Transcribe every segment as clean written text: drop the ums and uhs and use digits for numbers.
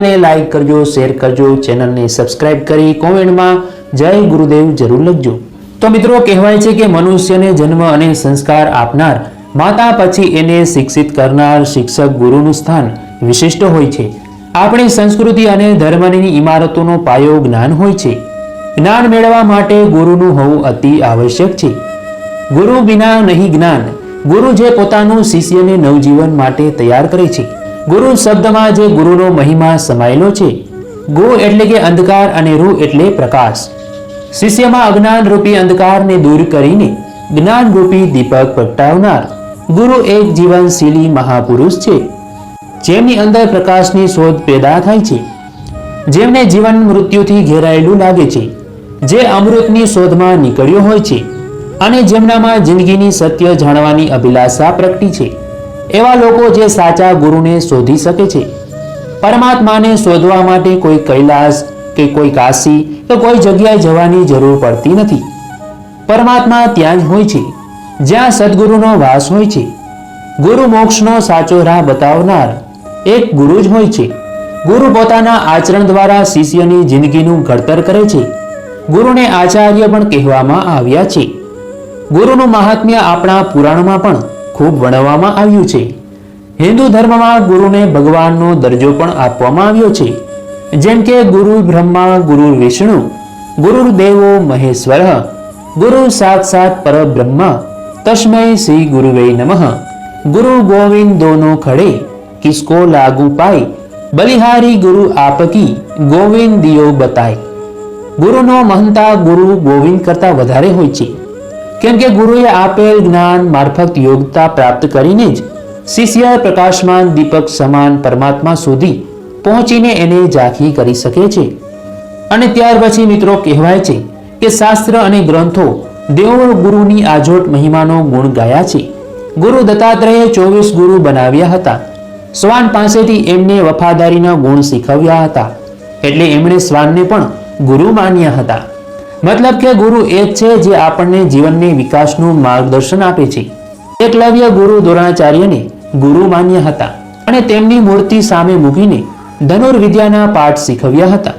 ने लाइक करजो, शेर करजो, चैनल ने सब्सक्राइब करी कॉमेंट में जय गुरुदेव जरूर लखजो। तो मित्रों कहेवाय छे के मनुष्य ने जन्म अने संस्कार आपनार माता पछी एने शिक्षित करनार शिक्षक गुरुनुं स्थान विशिष्ट होय छे। आपणी संस्कृति अने धर्मनी इमारतोनो पायो ज्ञान होय छे। ज्ञान मेळववा माटे गुरुनुं होवुं अति आवश्यक छे। गुरु बिना नहीं ज्ञान। गुरु जे पोतानुं शिष्यने नवजीवन माटे तैयार करे छे। गुरु शब्द में जे गुरुनो महिमा समायेलो छे। गु एटले के अंधकार अने रु एटले प्रकाश। शिष्य में अज्ञान रूपी अंधकार ने दूर करीने ज्ञान रूपी दीपक प्रगटावनार गुरु एक जीवनशीली महापुरुष छे, जेमनी अंदर प्रकाशनी शोध पैदा थाय छे, जेमने जीवन मृत्युथी घेरायेલું लागे छे, जे अमृतनी शोधमां નીકળ્યો હોય છે અને જેમનામાં જિંદગીની સત્ય જાણવાની અભિલાષા પ્રગટી છે। एवा लोको जे साचा गुरु ने शोधी सके छे। परमात्मा ने शोधवा माटे कोई कैलाश के कोई काशी के कोई जग्याए जवानी जरूर पड़ती नथी। परमात्मा त्यां ज होय छे ज्यां सद्गुरुनो वास होय छे। गुरु मोक्षनो साचो राह बतावनार एक गुरु ज होय छे। गुरु पोताना आचरण द्वारा शिष्यनी जिंदगीनुं घडतर करे छे। गुरुने आचार्य पण कहेवामां आव्या छे। गुरुनुं महात्म्य आपणा पुराणमां पण खूब वर्णववामां आव्युं छे। हिंदू धर्म में गुरु ने भगवान नो दर्जो पण आपवामां आव्यो छे। जेम के गुरु ब्रह्मा, गुरु विष्णु, गुरु देवो महेश्वर, गुरु साक्षात परब्रह्म, तस्मै श्री गुरुवे नमः। गुरु गोविंद दोनों खड़े, किसको लागू पाए, बलिहारी गुरु आपकी, गोविंद दियो बताए। गुरु नो महंता गुरु गोविंद करता वधारे होय छे, केम के गुरुए आपेल ज्ञान मार्फत योग्यता प्राप्त करीने ज शिष्य प्रकाशमान दीपक समान परमात्मा सुधी पहोंचीने एने झांकी करी सके छे। अने त्यार पछी मित्रों कहेवाय छे के शास्त्र अने ग्रंथो देव गुरुनी आजोट महिमानो गुण गाया छे। गुरु दत्तात्रेये 24 गुरु बनाव्या हता। श्वान पासेथी एमने वफादारीना गुण शीखव्या हता, एटले एमणे श्वानने पण गुरु मान्या हता। मतलब के गुरु एक छे जे आपने जीवन ने विकासनु मार्गदर्शन आपे छे। एकलव्य गुरु द्रोणाचार्य ने गुरु मान्य हता अने तेमनी मूर्ति सामे मूकीने धनुर्विद्याना पाठ शीखव्या हता।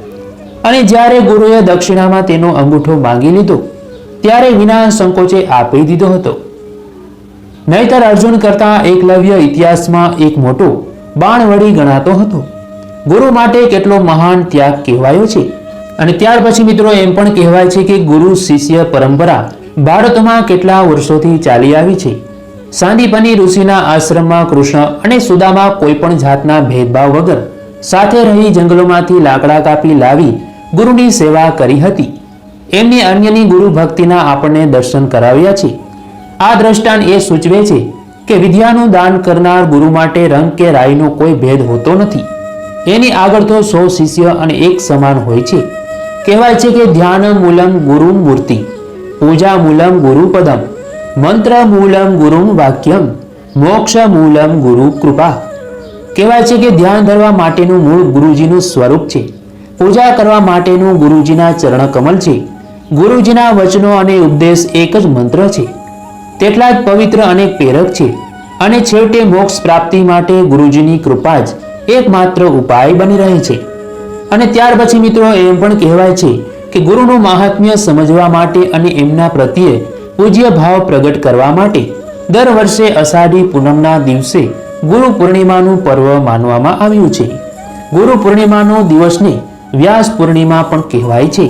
अने ज्यारे गुरुए दक्षिणामां तेनो अंगूठो मांगी लीधो त्यारे विना संकोचे आपी दीधो हतो। नहीतर अर्जुन करता एकलव्य इतिहासमां एक मोटो बाणवड़ी गणातो हतो। गुरु माटे केटलो महान त्याग कहेवायो छे। અને ત્યાર પછી મિત્રો એમ પણ કહેવાય છે કે ગુરુ શિષ્ય પરંપરા ભારતમાં કેટલા વર્ષોથી ચાલી આવી છે। સાંદીપની ઋષિના આશ્રમમાં કૃષ્ણ અને સુદામા કોઈ પણ જાતના ભેદભાવ વગર સાથે રહી જંગલોમાંથી લાકડા કાપી લાવી ગુરુની સેવા કરી હતી। એમની અન્યની ગુરુ ભક્તિના આપણને દર્શન કરાવ્યા છે। આ દ્રષ્ટાંત એ સૂચવે છે કે વિદ્યાનું દાન કરનાર ગુરુ માટે રંગ કે રાયનો કોઈ ભેદ હોતો નથી। એની આગળ તો 100 શિષ્ય અને એક સમાન હોય છે। कहेवाय छे के ध्यान मूलम गुरु मूर्ति, पूजा मूलम गुरु पदम, मंत्र मूलम गुरु वाक्यम, मोक्ष मूलम गुरु कृपा। कहेवाय छे के ध्यान धरवा माटेनुं मूळ गुरुजीनुं स्वरूप छे। पूजा करवा माटेनुं गुरुजीना चरण कमल छे। गुरुजीना वचनो अने उपदेश एक ज मंत्र छे, तेटला ज पवित्र अने प्रेरक छे। अने छेवटे मोक्ष प्राप्ति माटे गुरुजीनी कृपा ज एकमात्र उपाय बनी रहे छे। અને ત્યાર પછી મિત્રો એમ પણ કહેવાય છે કે ગુરુનું મહાત્મ્ય સમજવા માટે અને એમના પ્રત્યે પૂજ્ય ભાવ પ્રગટ કરવા માટે દર વર્ષે અષાઢી પૂનમના દિવસે ગુરુ પૂર્ણિમાનું પર્વ માનવામાં આવ્યું છે। ગુરુ પૂર્ણિમાનો દિવસને વ્યાસ પૂર્ણિમા પણ કહેવાય છે।